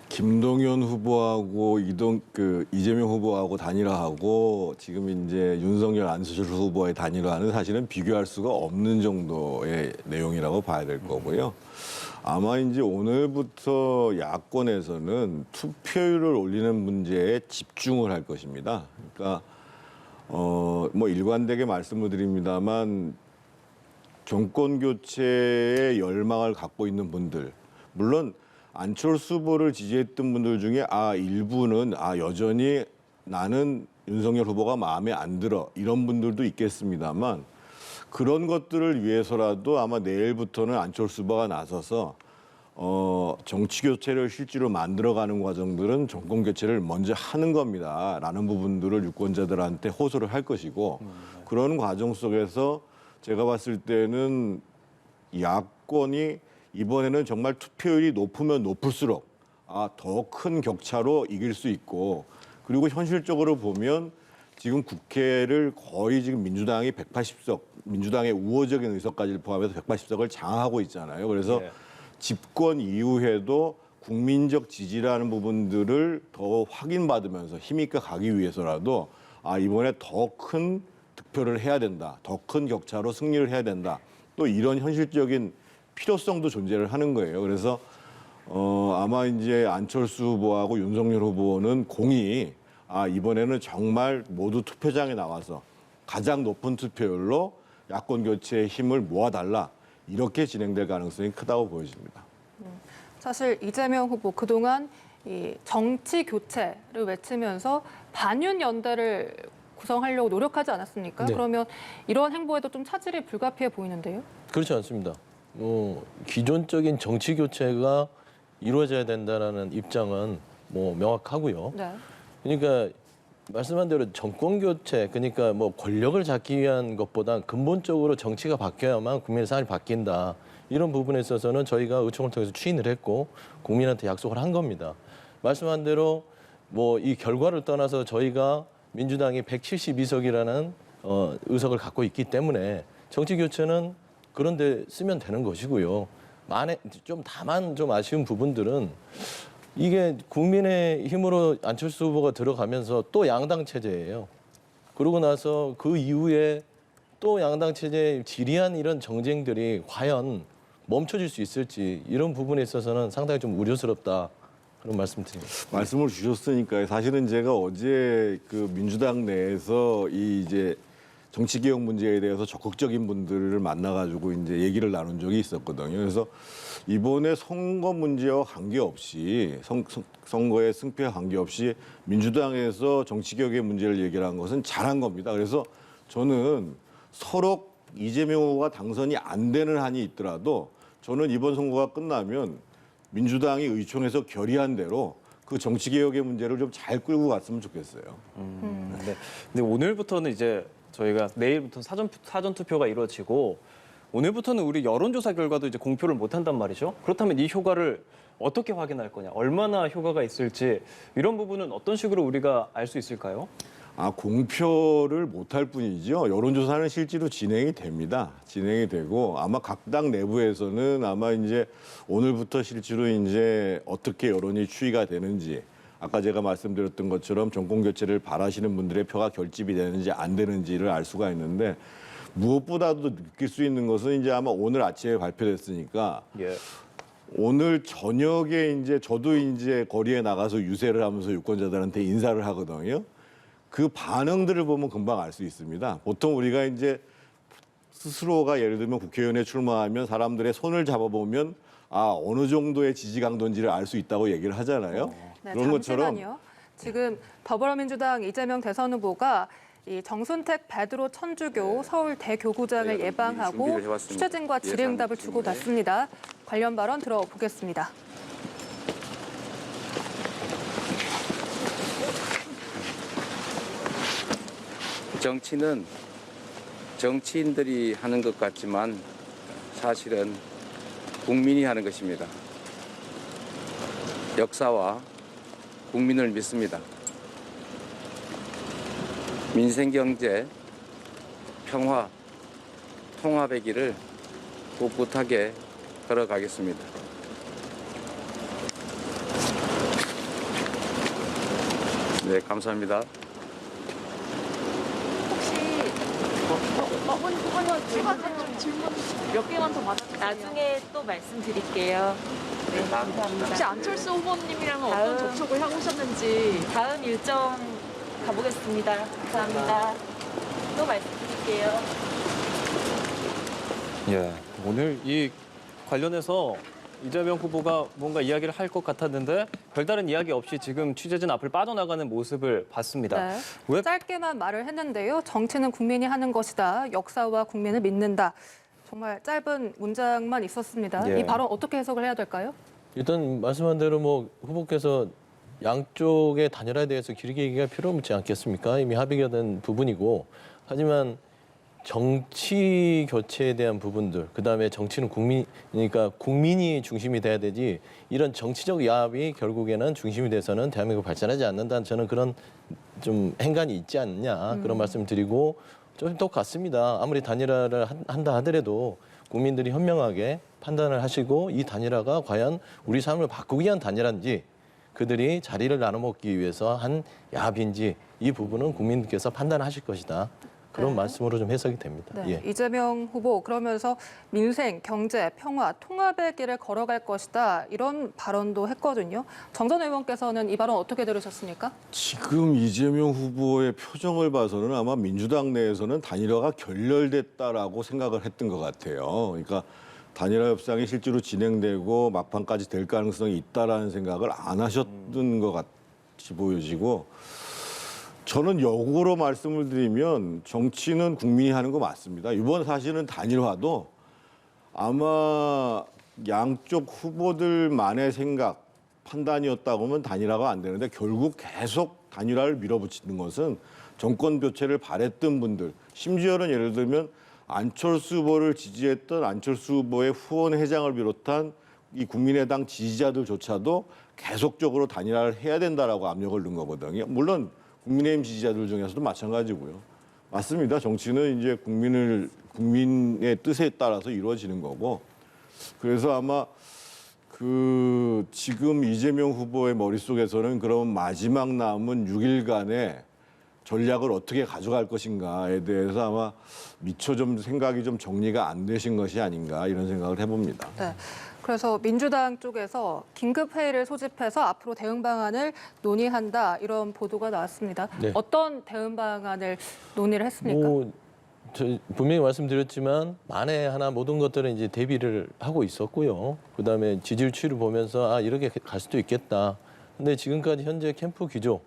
김동연 후보하고 이재명 후보하고 단일화하고 지금 이제 윤석열 안철수 후보의 단일화는 사실은 비교할 수가 없는 정도의 내용이라고 봐야 될 거고요. 아마 이제 오늘부터 야권에서는 투표율을 올리는 문제에 집중을 할 것입니다. 그러니까 뭐 일관되게 말씀을 드립니다만 정권 교체의 열망을 갖고 있는 분들 물론 안철수 후보를 지지했던 분들 중에 일부는 여전히 나는 윤석열 후보가 마음에 안 들어 이런 분들도 있겠습니다만 그런 것들을 위해서라도 아마 내일부터는 안철수 후보가 나서서 정치 교체를 실제로 만들어가는 과정들은 정권 교체를 먼저 하는 겁니다라는 부분들을 유권자들한테 호소를 할 것이고 그런 과정 속에서 제가 봤을 때는 야권이 이번에는 정말 투표율이 높으면 높을수록 더 큰 격차로 이길 수 있고 그리고 현실적으로 보면 지금 국회를 거의 지금 민주당이 180석, 민주당의 우호적인 의석까지 포함해서 180석을 장악하고 있잖아요. 그래서 네. 집권 이후에도 국민적 지지라는 부분들을 더 확인받으면서 힘있게 가기 위해서라도 이번에 더 큰 득표를 해야 된다. 더 큰 격차로 승리를 해야 된다. 또 이런 현실적인 필요성도 존재를 하는 거예요. 그래서 아마 이제 안철수 후보하고 윤석열 후보는 공이 이번에는 정말 모두 투표장에 나와서 가장 높은 투표율로 야권 교체의 힘을 모아달라. 이렇게 진행될 가능성이 크다고 보여집니다. 사실 이재명 후보 그동안 이 정치 교체를 외치면서 반윤 연대를 구성하려고 노력하지 않았습니까? 네. 그러면 이런 행보에도 좀 차질이 불가피해 보이는데요. 그렇지 않습니다. 기존적인 정치 교체가 이루어져야 된다라는 입장은 명확하고요. 네. 그러니까 말씀한 대로 정권 교체, 그러니까 권력을 잡기 위한 것보다 근본적으로 정치가 바뀌어야만 국민의 삶이 바뀐다. 이런 부분에 있어서는 저희가 의총을 통해서 추인을 했고 국민한테 약속을 한 겁니다. 말씀한 대로 이 결과를 떠나서 저희가 민주당이 172석이라는 의석을 갖고 있기 때문에 정치 교체는 그런 데 쓰면 되는 것이고요. 다만 좀 아쉬운 부분들은 이게 국민의 힘으로 안철수 후보가 들어가면서 또 양당 체제예요. 그러고 나서 그 이후에 또 양당 체제의 지리한 이런 정쟁들이 과연 멈춰질 수 있을지 이런 부분에 있어서는 상당히 좀 우려스럽다. 그런 말씀드립니다. 말씀을 주셨으니까 사실은 제가 어제 그 민주당 내에서 이제 정치개혁 문제에 대해서 적극적인 분들을 만나가지고 이제 얘기를 나눈 적이 있었거든요. 그래서 이번에 선거 문제와 관계없이 선거의 승패와 관계없이 민주당에서 정치개혁의 문제를 얘기한 것은 잘한 겁니다. 그래서 저는 서로 이재명 후보가 당선이 안 되는 한이 있더라도 저는 이번 선거가 끝나면 민주당이 의총에서 결의한 대로 그 정치개혁의 문제를 좀 잘 끌고 갔으면 좋겠어요. 네. 근데 오늘부터는 이제 저희가 내일부터 사전 투표가 이루어지고 오늘부터는 우리 여론조사 결과도 이제 공표를 못 한단 말이죠. 그렇다면 이 효과를 어떻게 확인할 거냐, 얼마나 효과가 있을지 이런 부분은 어떤 식으로 우리가 알 수 있을까요? 공표를 못할 뿐이죠. 여론조사는 실제로 진행이 됩니다. 진행이 되고 아마 각 당 내부에서는 아마 이제 오늘부터 실제로 이제 어떻게 여론이 추이가 되는지 아까 제가 말씀드렸던 것처럼 정권 교체를 바라시는 분들의 표가 결집이 되는지 안 되는지를 알 수가 있는데 무엇보다도 느낄 수 있는 것은 이제 아마 오늘 아침에 발표됐으니까 예. 오늘 저녁에 이제 저도 이제 거리에 나가서 유세를 하면서 유권자들한테 인사를 하거든요. 그 반응들을 보면 금방 알 수 있습니다. 보통 우리가 이제 스스로가 예를 들면 국회의원에 출마하면 사람들의 손을 잡아보면 어느 정도의 지지 강도인지를 알 수 있다고 얘기를 하잖아요. 네, 그런 것처럼 잠시만요. 지금 더불어민주당 이재명 대선 후보가 이 정순택 베드로 천주교 서울 대교구장을 네, 예방하고 준비를 해왔습니다. 취재진과 질의응답을 예상 주고받습니다. 관련 발언 들어보겠습니다. 정치는 정치인들이 하는 것 같지만 사실은 국민이 하는 것입니다. 역사와 국민을 믿습니다. 민생경제, 평화, 통합의 길을 꿋꿋하게 걸어가겠습니다. 네, 감사합니다. 몇 개만 더 받아주세요. 나중에 또 말씀드릴게요. 네, 감사합니다. 혹시 안철수 후보님이랑은 다음. 어떤 접촉을 하고 오셨는지. 다음 일정 가보겠습니다. 감사합니다. 또 말씀드릴게요. 예. 오늘 이 관련해서 이재명 후보가 뭔가 이야기를 할 것 같았는데 별다른 이야기 없이 지금 취재진 앞을 빠져나가는 모습을 봤습니다. 네. 왜 짧게만 말을 했는데요. 정치는 국민이 하는 것이다. 역사와 국민을 믿는다. 정말 짧은 문장만 있었습니다. 예. 이 발언 어떻게 해석을 해야 될까요? 일단 말씀한 대로 후보께서 양쪽의 단일화에 대해서 길게 얘기가 필요 없지 않겠습니까? 이미 합의가 된 부분이고 하지만 정치 교체에 대한 부분들, 그다음에 정치는 그러니까 국민이 중심이 돼야 되지 이런 정치적 야합이 결국에는 중심이 돼서는 대한민국을 발전하지 않는다는 저는 그런 좀 행간이 있지 않냐 그런 말씀 드리고 좀 똑같습니다. 아무리 단일화를 한다 하더라도 국민들이 현명하게 판단을 하시고 이 단일화가 과연 우리 삶을 바꾸기 위한 단일화인지 그들이 자리를 나눠 먹기 위해서 한 야합인지 이 부분은 국민들께서 판단하실 것이다. 그런 네. 말씀으로 좀 해석이 됩니다. 네, 예. 이재명 후보 그러면서 민생, 경제, 평화, 통합의 길을 걸어갈 것이다 이런 발언도 했거든요. 정 전 의원께서는 이 발언 어떻게 들으셨습니까? 지금 이재명 후보의 표정을 봐서는 아마 민주당 내에서는 단일화가 결렬됐다라고 생각을 했던 것 같아요. 그러니까 단일화 협상이 실제로 진행되고 막판까지 될 가능성이 있다라는 생각을 안 하셨던 것 같이 보여지고 저는 역으로 말씀을 드리면 정치는 국민이 하는 거 맞습니다. 이번 사실은 단일화도 아마 양쪽 후보들만의 생각, 판단이었다고 하면 단일화가 안 되는데 결국 계속 단일화를 밀어붙이는 것은 정권 교체를 바랬던 분들, 심지어는 예를 들면 안철수 후보를 지지했던 안철수 후보의 후원 회장을 비롯한 이 국민의당 지지자들조차도 계속적으로 단일화를 해야 된다라고 압력을 넣은 거거든요. 물론 국민의힘 지지자들 중에서도 마찬가지고요. 맞습니다. 정치는 이제 국민의 뜻에 따라서 이루어지는 거고. 그래서 아마 그 지금 이재명 후보의 머릿속에서는 그럼 마지막 남은 6일간의 전략을 어떻게 가져갈 것인가에 대해서 아마 미처 좀 생각이 좀 정리가 안 되신 것이 아닌가 이런 생각을 해봅니다. 네. 그래서 민주당 쪽에서 긴급 회의를 소집해서 앞으로 대응 방안을 논의한다 이런 보도가 나왔습니다. 네. 어떤 대응 방안을 논의를 했습니까? 저 분명히 말씀드렸지만 만에 하나 모든 것들은 이제 대비를 하고 있었고요. 그다음에 지지율 추이를 보면서 이렇게 갈 수도 있겠다. 근데 지금까지 현재 캠프 기조,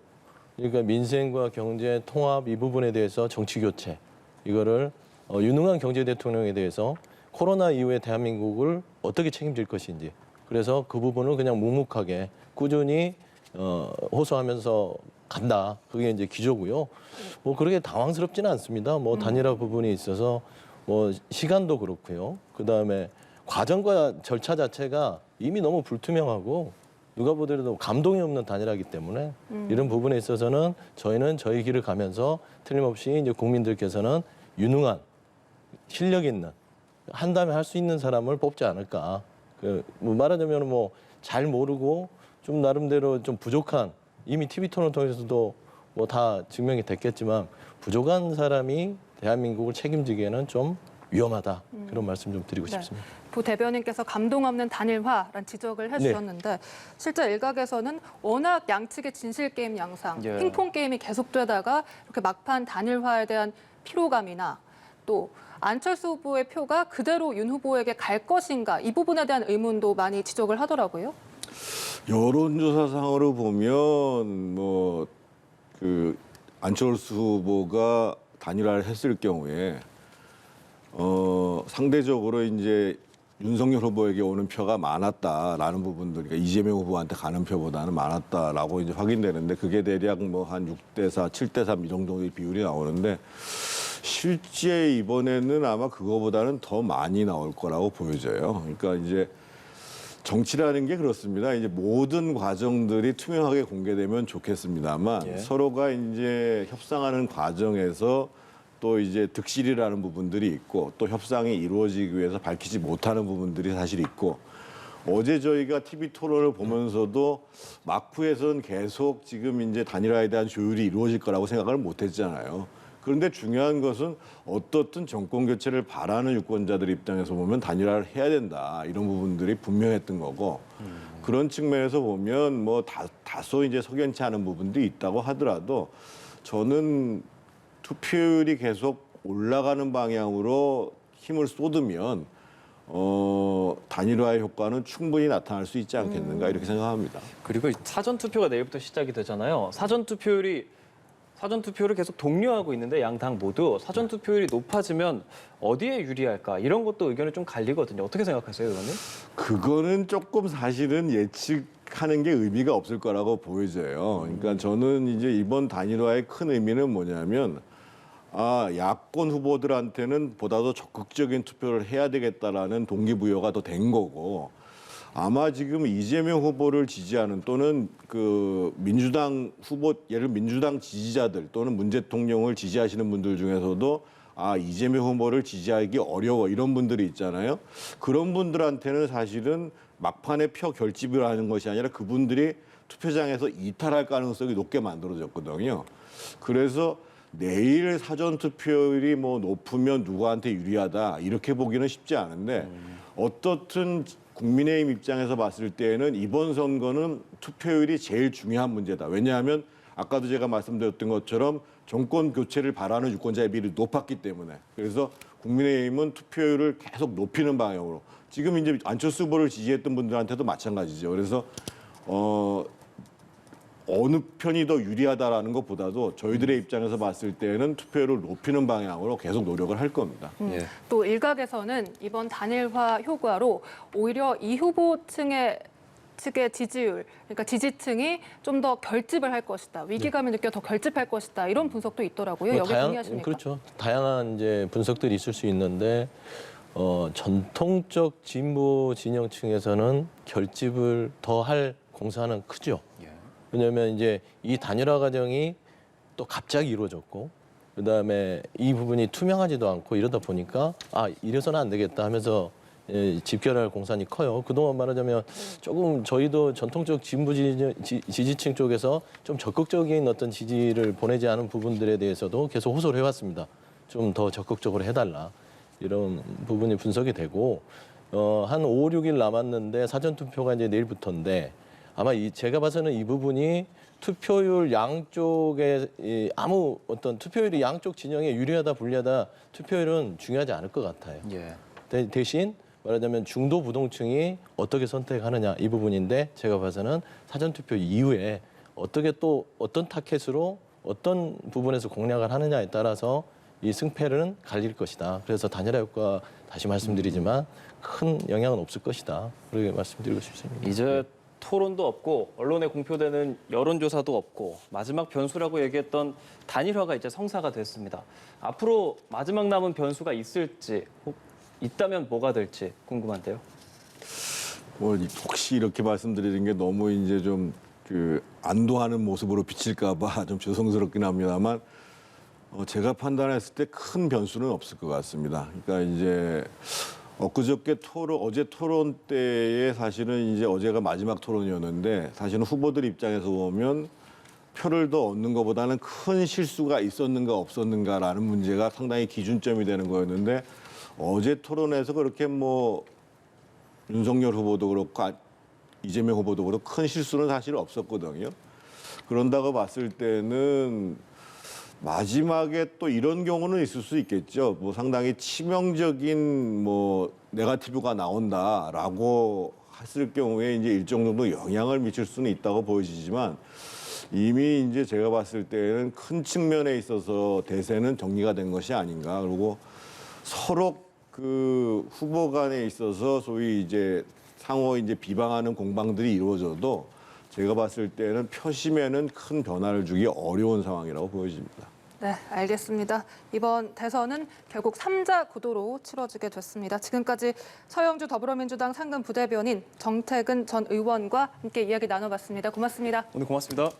그러니까 민생과 경제, 통합 이 부분에 대해서 정치 교체 이거를 유능한 경제 대통령에 대해서 코로나 이후에 대한민국을 어떻게 책임질 것인지 그래서 그 부분을 그냥 묵묵하게 꾸준히 호소하면서 간다. 그게 이제 기조고요. 뭐 그렇게 당황스럽지는 않습니다. 뭐 단일화 부분이 있어서 뭐 시간도 그렇고요. 그다음에 과정과 절차 자체가 이미 너무 불투명하고 누가 보더라도 감동이 없는 단일화이기 때문에 이런 부분에 있어서는 저희는 저희 길을 가면서 틀림없이 이제 국민들께서는 유능한 실력 있는 한다면 할 수 있는 사람을 뽑지 않을까. 뭐 말하자면 뭐 잘 모르고 좀 나름대로 좀 부족한 이미 TV 토론을 통해서도 뭐 다 증명이 됐겠지만 부족한 사람이 대한민국을 책임지기에는 좀 위험하다. 그런 말씀 좀 드리고 네. 싶습니다. 부 대변인께서 감동 없는 단일화라는 지적을 해주셨는데 실제 일각에서는 워낙 양측의 진실 게임 양상, 예. 핑퐁 게임이 계속되다가 이렇게 막판 단일화에 대한 피로감이나 또 안철수 후보의 표가 그대로 윤 후보에게 갈 것인가 이 부분에 대한 의문도 많이 지적을 하더라고요. 여론조사상으로 보면 뭐 그 안철수 후보가 단일화를 했을 경우에 상대적으로 이제 윤석열 후보에게 오는 표가 많았다라는 부분들, 그러니까 이재명 후보한테 가는 표보다는 많았다라고 이제 확인되는데 그게 대략 뭐 한 6대4, 7대3 이 정도의 비율이 나오는데 실제 이번에는 아마 그거보다는 더 많이 나올 거라고 보여져요. 그러니까 이제 정치라는 게 그렇습니다. 이제 모든 과정들이 투명하게 공개되면 좋겠습니다만 예. 서로가 이제 협상하는 과정에서 또 이제 득실이라는 부분들이 있고 또 협상이 이루어지기 위해서 밝히지 못하는 부분들이 사실 있고 어제 저희가 TV 토론을 보면서도 막후에서는 계속 지금 이제 단일화에 대한 조율이 이루어질 거라고 생각을 못 했잖아요. 그런데 중요한 것은 어떻든 정권 교체를 바라는 유권자들 입장에서 보면 단일화를 해야 된다. 이런 부분들이 분명했던 거고 그런 측면에서 보면 뭐 다소 이제 석연치 않은 부분도 있다고 하더라도 저는 투표율이 계속 올라가는 방향으로 힘을 쏟으면 단일화의 효과는 충분히 나타날 수 있지 않겠는가 이렇게 생각합니다. 그리고 사전 투표가 내일부터 시작이 되잖아요. 사전 투표를 계속 독려하고 있는데 양 당 모두 사전 투표율이 높아지면 어디에 유리할까 이런 것도 의견이 좀 갈리거든요. 어떻게 생각하세요, 의원님? 그거는 조금 사실은 예측하는 게 의미가 없을 거라고 보여져요. 그러니까 저는 이제 이번 단일화의 큰 의미는 뭐냐면 야권 후보들한테는 보다 더 적극적인 투표를 해야 되겠다라는 동기부여가 더 된 거고 아마 지금 이재명 후보를 지지하는 또는 그 민주당 후보, 예를 민주당 지지자들 또는 문 대통령을 지지하시는 분들 중에서도 아, 이재명 후보를 지지하기 어려워 이런 분들이 있잖아요. 그런 분들한테는 사실은 막판에 표 결집을 하는 것이 아니라 그분들이 투표장에서 이탈할 가능성이 높게 만들어졌거든요. 그래서 내일 사전 투표율이 뭐 높으면 누구한테 유리하다 이렇게 보기는 쉽지 않은데 어떻든 국민의힘 입장에서 봤을 때는 이번 선거는 투표율이 제일 중요한 문제다. 왜냐하면 아까도 제가 말씀드렸던 것처럼 정권 교체를 바라는 유권자의 비율이 높았기 때문에 그래서 국민의힘은 투표율을 계속 높이는 방향으로 지금 이제 안철수 후보를 지지했던 분들한테도 마찬가지죠. 그래서 어느 편이 더 유리하다라는 것보다도 저희들의 입장에서 봤을 때는 투표율을 높이는 방향으로 계속 노력을 할 겁니다. 예. 또 일각에서는 이번 단일화 효과로 오히려 이 후보 측의 지지율, 그러니까 지지층이 좀 더 결집을 할 것이다. 위기감을 느껴 더 결집할 것이다. 이런 분석도 있더라고요. 뭐 여기 동의하십니까? 그렇죠. 다양한 이제 분석들이 있을 수 있는데 전통적 진보 진영층에서는 결집을 더 할 공산은 크죠. 왜냐하면 이제 이 단일화 과정이 또 갑자기 이루어졌고 그다음에 이 부분이 투명하지도 않고 이러다 보니까 아 이래서는 안 되겠다 하면서 집결할 공산이 커요. 그동안 말하자면 조금 저희도 전통적 진보 지지층 쪽에서 좀 적극적인 어떤 지지를 보내지 않은 부분들에 대해서도 계속 호소를 해왔습니다. 좀 더 적극적으로 해달라 이런 부분이 분석이 되고 한 5, 6일 남았는데 사전투표가 이제 내일부터인데 아마 제가 봐서는 이 부분이 투표율 양쪽에 아무 어떤 투표율이 양쪽 진영에 유리하다 불리하다 투표율은 중요하지 않을 것 같아요. 예. 대신 말하자면 중도 부동층이 어떻게 선택하느냐 이 부분인데 제가 봐서는 사전투표 이후에 어떻게 또 어떤 타켓으로 어떤 부분에서 공략을 하느냐에 따라서 이 승패는 갈릴 것이다. 그래서 단일화 효과 다시 말씀드리지만 큰 영향은 없을 것이다. 그렇게 말씀드리고 싶습니다. 이제 토론도 없고 언론에 공표되는 여론조사도 없고 마지막 변수라고 얘기했던 단일화가 이제 성사가 됐습니다. 앞으로 마지막 남은 변수가 있을지 있다면 뭐가 될지 궁금한데요. 뭐 혹시 이렇게 말씀드리는 게 너무 이제 좀 그 안도하는 모습으로 비칠까봐 좀 죄송스럽긴 합니다만 제가 판단했을 때 큰 변수는 없을 것 같습니다. 그러니까 이제 엊그저께 어제 토론 때에 사실은 이제 어제가 마지막 토론이었는데 사실은 후보들 입장에서 보면 표를 더 얻는 것보다는 큰 실수가 있었는가 없었는가라는 문제가 상당히 기준점이 되는 거였는데 어제 토론에서 그렇게 뭐 윤석열 후보도 그렇고 이재명 후보도 그렇고 큰 실수는 사실 없었거든요. 그런다고 봤을 때는 마지막에 또 이런 경우는 있을 수 있겠죠. 뭐 상당히 치명적인 뭐 네거티브가 나온다라고 했을 경우에 이제 일정 정도 영향을 미칠 수는 있다고 보여지지만 이미 이제 제가 봤을 때는 큰 측면에 있어서 대세는 정리가 된 것이 아닌가. 그리고 서로 그 후보 간에 있어서 소위 이제 상호 이제 비방하는 공방들이 이루어져도 제가 봤을 때는 표심에는 큰 변화를 주기 어려운 상황이라고 보여집니다. 네, 알겠습니다. 이번 대선은 결국 3자 구도로 치러지게 됐습니다. 지금까지 서영주 더불어민주당 상근 부대변인 정태근 전 의원과 함께 이야기 나눠봤습니다. 고맙습니다. 오늘 고맙습니다.